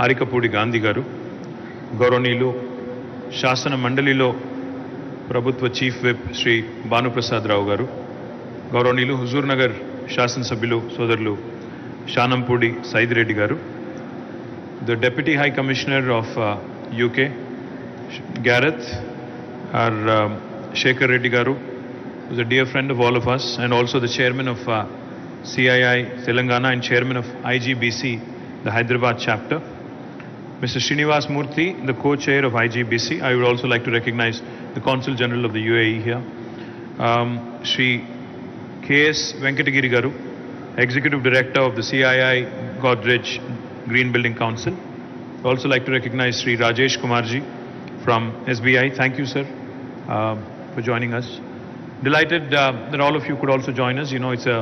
ఆరికపూడి గాంధీ గారు, గౌరవనీయులు శాసన మండలిలో ప్రభుత్వ చీఫ్ విప్ శ్రీ భానుప్రసాద్ రావు గారు, గౌరవనీయులు హుజూర్ నగర్ శాసనసభ్యులు సోదరులు షానంపూడి సైదిరెడ్డి గారు, the Deputy High Commissioner of UK, Gareth, our Shekhar Reddy Garu, who's a dear friend of all of us, and also the Chairman of CII Telangana and Chairman of IGBC, the Hyderabad chapter, Mr. Srinivas Murthy, the co-chair of IGBC. I would also like to recognize the Consul General of the UAE here, Shri KS Venkatagiri Garu, Executive Director of the CII Godrej Green Building Council. I'd also like to recognize Sri Rajesh Kumarji from SBI. Thank you, sir, for joining us. Delighted that all of you could also join us. You know, it's a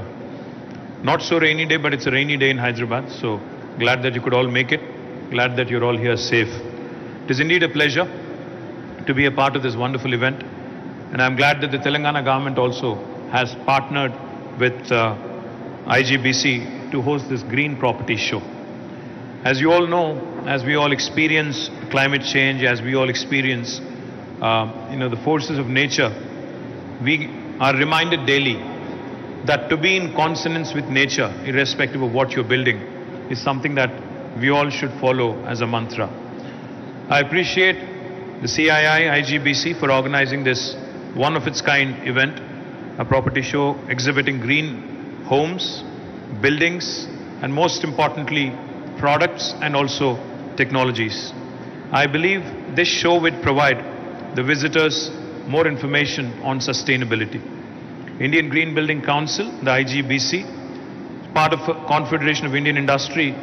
not so rainy day, but it's a rainy day in Hyderabad. So glad that you could all make it. Glad that you're all here safe. It is indeed a pleasure to be a part of this wonderful event. And I'm glad that the Telangana government also has partnered with IGBC to host this green property show. As you all know, as we all experience climate change, as we all experience, the forces of nature, we are reminded daily that to be in consonance with nature, irrespective of what you're building, is something that we all should follow as a mantra. I appreciate the CII, IGBC for organizing this one-of-its-kind event, a property show exhibiting green homes, buildings, and most importantly, products and also technologies. I believe this show would provide the visitors more information on sustainability. Indian Green Building Council, the IGBC, part of Confederation of Indian Industry,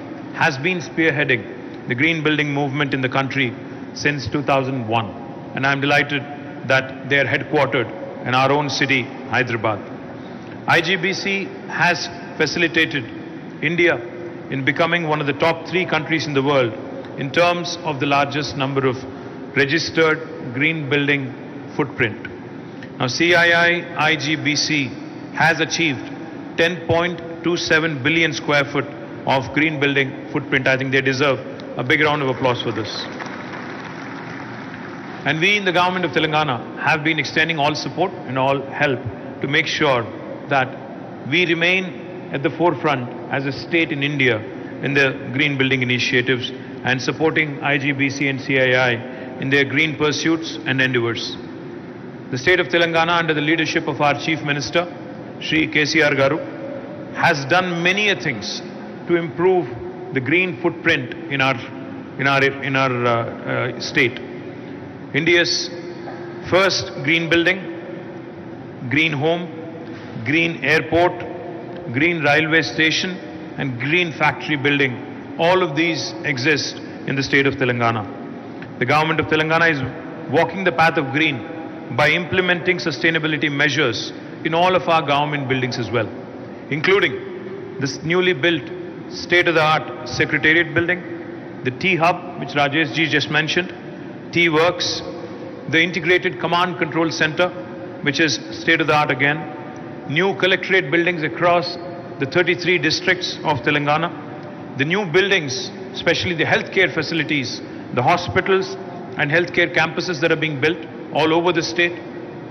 has been spearheading the green building movement in the country since 2001. And I'm delighted that they are headquartered in our own city, Hyderabad. IGBC has facilitated India in becoming one of the top 3 countries in the world in terms of the largest number of registered green building footprint. Now CII IGBC has achieved 10.27 billion square foot of green building footprint. I think they deserve a big round of applause for this. And we in the government of Telangana have been extending all support and all help to make sure that we remain at the forefront as a state in India in the green building initiatives and supporting IGBC and CII in their green pursuits and endeavors. The state of Telangana, under the leadership of our Chief Minister, Shri KTR Garu, has done many things to improve the green footprint in our state. India's first green building, green home, green airport, green railway station and green factory building, all of these exist in the state of Telangana. The government of Telangana is walking the path of green by implementing sustainability measures in all of our government buildings as well, including this newly built state-of-the-art Secretariat building, the T-Hub, which Rajesh ji just mentioned, T-Works, the Integrated Command Control Center, which is state-of-the-art again, new collectorate buildings across the 33 districts of Telangana, the new buildings, especially the healthcare facilities, the hospitals and healthcare campuses that are being built all over the state,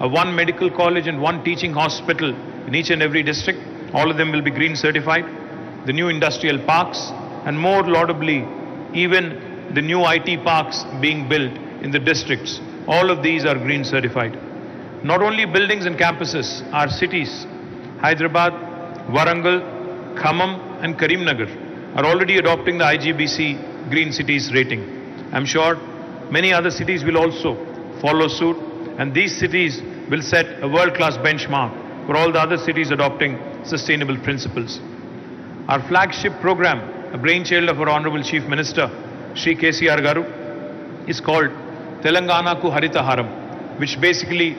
one medical college and one teaching hospital in each and every district, all of them will be green certified, the new industrial parks, and more laudably, even the new IT parks being built in the districts, all of these are green certified. Not only buildings and campuses, our cities, Hyderabad, Warangal, Khammam and Karimnagar are already adopting the IGBC Green Cities rating. I'm sure many other cities will also follow suit, and these cities will set a world-class benchmark for all the other cities adopting sustainable principles. Our flagship program, a brainchild of our Honorable Chief Minister, Shri KTR Garu, is called Telangana Ku Haritaharam, which basically,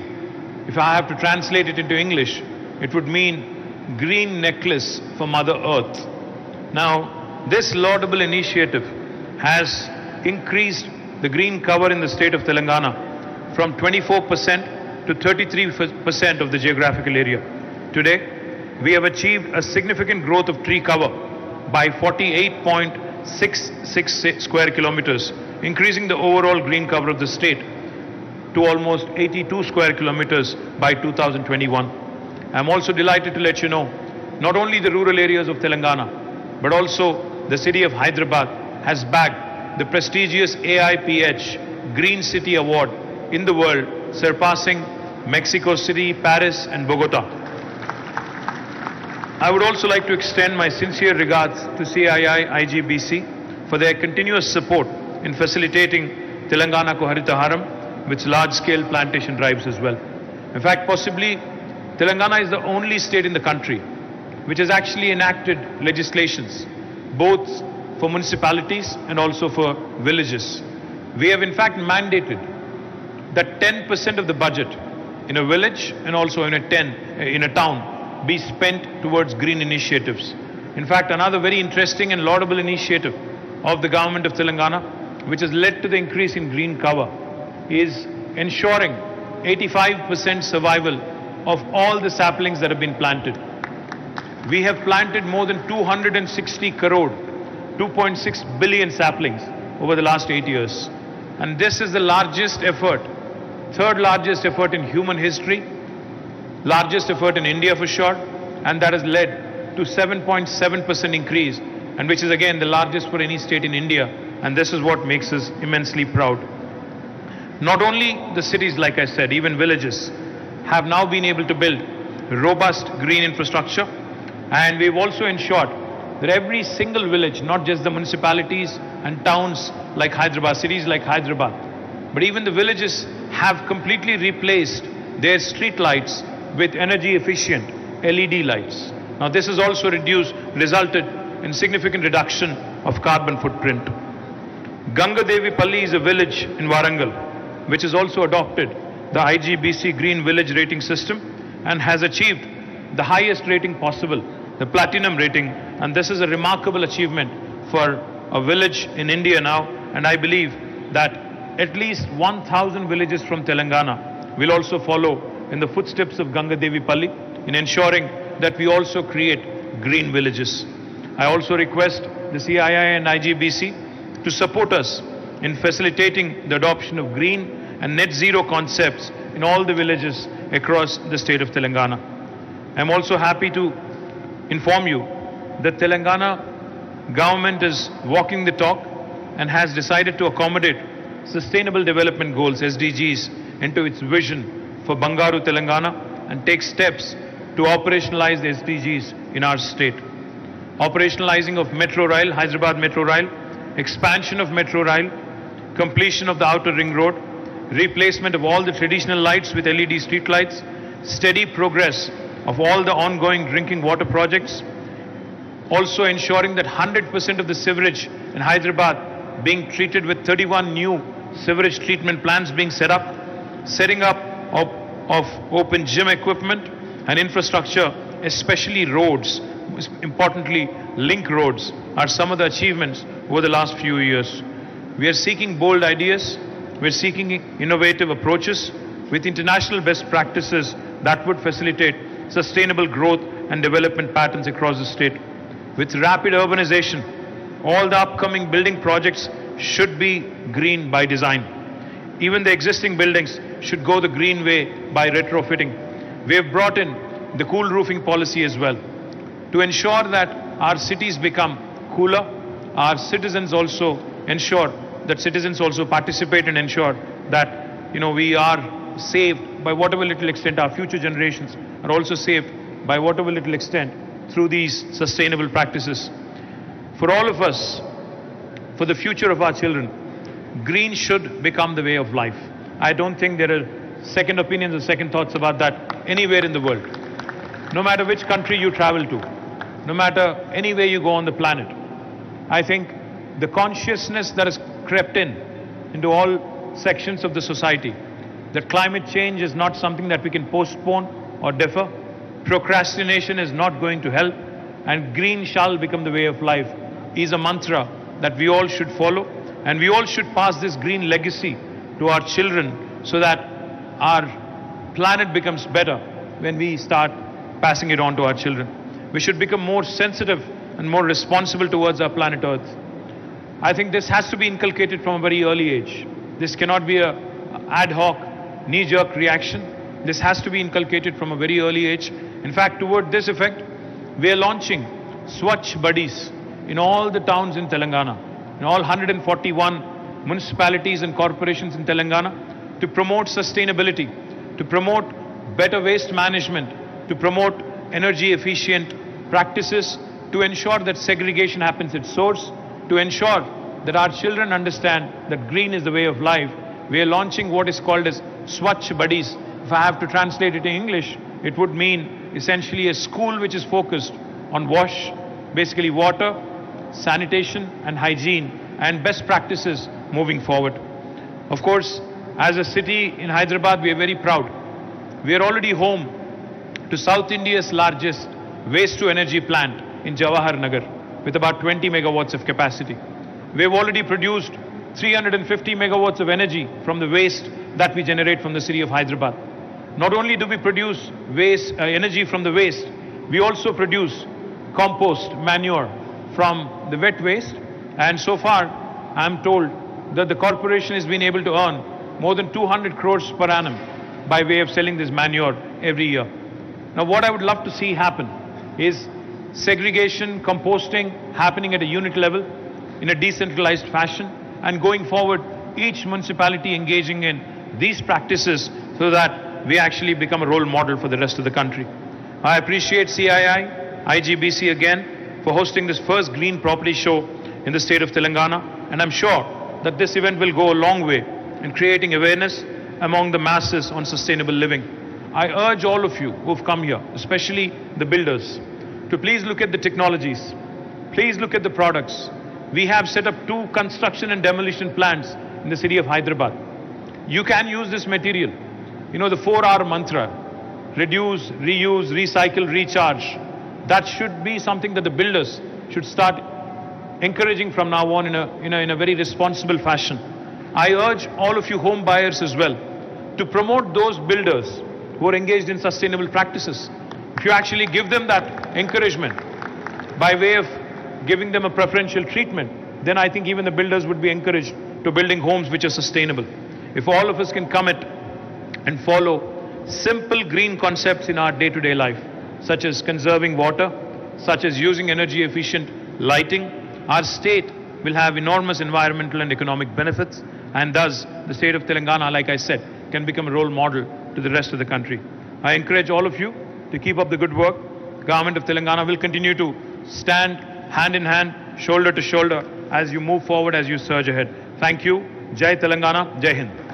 if I have to translate it into English, it would mean green necklace for Mother Earth. Now, this laudable initiative has increased the green cover in the state of Telangana from 24% to 33% of the geographical area. Today, we have achieved a significant growth of tree cover by 48.9 1.66 square kilometers, increasing the overall green cover of the state to almost 82 square kilometers by 2021. I'm also delighted to let you know, not only the rural areas of Telangana, but also the city of Hyderabad has bagged the prestigious AIPH Green City Award in the world, surpassing Mexico City, Paris, and Bogota. I would also like to extend my sincere regards to CII IGBC for their continuous support in facilitating Telangana Ko Harita Haram with large-scale plantation drives as well. In fact, possibly Telangana is the only state in the country which has actually enacted legislations, both for municipalities and also for villages. We have in fact mandated that 10% of the budget in a village and also in a town be spent towards green initiatives. In fact, another very interesting and laudable initiative of the government of Telangana, which has led to the increase in green cover, is ensuring 85% survival of all the saplings that have been planted. We have planted more than 260 crore, 2.6 billion saplings over the last 8 years. And this is the largest effort, third largest effort in human history, largest effort in India for sure, and that has led to 7.7% increase, and which is again the largest for any state in India, and this is what makes us immensely proud. Not only the cities, like I said, even villages have now been able to build robust green infrastructure, and we've also ensured that every single village, not just the municipalities and towns like Hyderabad, cities like Hyderabad, but even the villages have completely replaced their street lights with energy efficient LED lights. Now this has also resulted in significant reduction of carbon footprint. Ganga Devi Palli is a village in Warangal which has also adopted the IGBC Green Village rating system and has achieved the highest rating possible, the platinum rating, and this is a remarkable achievement for a village in India now, and I believe that at least 1,000 villages from Telangana will also follow in the footsteps of Ganga Devi Palli in ensuring that we also create green villages. I also request the CII and IGBC to support us in facilitating the adoption of green and net zero concepts in all the villages across the state of Telangana. I am also happy to inform you that Telangana government is walking the talk and has decided to accommodate Sustainable Development Goals, SDGs, into its vision for Bangaru, Telangana, and take steps to operationalize the SDGs in our state. Operationalizing of Metro Rail, Hyderabad Metro Rail, expansion of Metro Rail, completion of the outer ring road, replacement of all the traditional lights with LED street lights, steady progress of all the ongoing drinking water projects, also ensuring that 100% of the sewerage in Hyderabad being treated with 31 new sewerage treatment plants being set up, setting up of open gym equipment and infrastructure, especially roads, importantly link roads, are some of the achievements over the last few years. We are seeking bold ideas, we are seeking innovative approaches with international best practices that would facilitate sustainable growth and development patterns across the state. With rapid urbanization, all the upcoming building projects should be green by design. Even the existing buildings should go the green way by retrofitting. We have brought in the cool roofing policy as well to ensure that our cities become cooler. Our citizens also participate and ensure that we are saved by whatever little extent. Our future generations are also saved by whatever little extent through these sustainable practices. For all of us, for the future of our children, green should become the way of life. I don't think there are second opinions or second thoughts about that anywhere in the world. No matter which country you travel to, no matter anywhere you go on the planet, I think the consciousness that has crept into all sections of the society, that climate change is not something that we can postpone or defer, procrastination is not going to help, and green shall become the way of life, is a mantra that we all should follow, and we all should pass this green legacy to our children so that our planet becomes better when we start passing it on to our children. We should become more sensitive and more responsible towards our planet Earth. I think this has to be inculcated from a very early age. This cannot be a ad hoc, knee-jerk reaction. This has to be inculcated from a very early age. In fact, toward this effect, we are launching Swachh Buddies in all the towns in Telangana, in all 141 municipalities and corporations in Telangana, to promote sustainability, to promote better waste management, to promote energy efficient practices, to ensure that segregation happens at source, to ensure that our children understand that green is the way of life. We are launching what is called as Swachh Buddies. If I have to translate it in English, it would mean essentially a school which is focused on basically water, sanitation and hygiene and best practices moving forward. Of course, as a city in Hyderabad, we are very proud. We are already home to South India's largest waste-to-energy plant in Jawahar Nagar with about 20 megawatts of capacity. We have already produced 350 megawatts of energy from the waste that we generate from the city of Hyderabad. Not only do we produce energy from the waste, we also produce compost, manure from the wet waste. And so far, I am told that the corporation has been able to earn more than 200 crores per annum by way of selling this manure every year. Now, what I would love to see happen is segregation, composting happening at a unit level in a decentralized fashion, and going forward, each municipality engaging in these practices so that we actually become a role model for the rest of the country. I appreciate CII, IGBC again for hosting this first green property show in the state of Telangana, and I'm sure that this event will go a long way in creating awareness among the masses on sustainable living. I urge all of you who've come here, especially the builders, to please look at the technologies, please look at the products. We have set up 2 construction and demolition plants in the city of Hyderabad. You can use this material. You know, the 4R mantra, reduce, reuse, recycle, recharge. That should be something that the builders should start encouraging from now on in a very responsible fashion. I urge all of you home buyers as well to promote those builders who are engaged in sustainable practices. If you actually give them that encouragement by way of giving them a preferential treatment, then I think even the builders would be encouraged to building homes which are sustainable. If all of us can commit and follow simple green concepts in our day-to-day life, such as conserving water, such as using energy efficient lighting, our state will have enormous environmental and economic benefits, and thus the state of Telangana, like I said, can become a role model to the rest of the country. I encourage all of you to keep up the good work. Government of Telangana will continue to stand hand in hand, shoulder to shoulder as you move forward, as you surge ahead. Thank you. Jai Telangana, Jai Hind.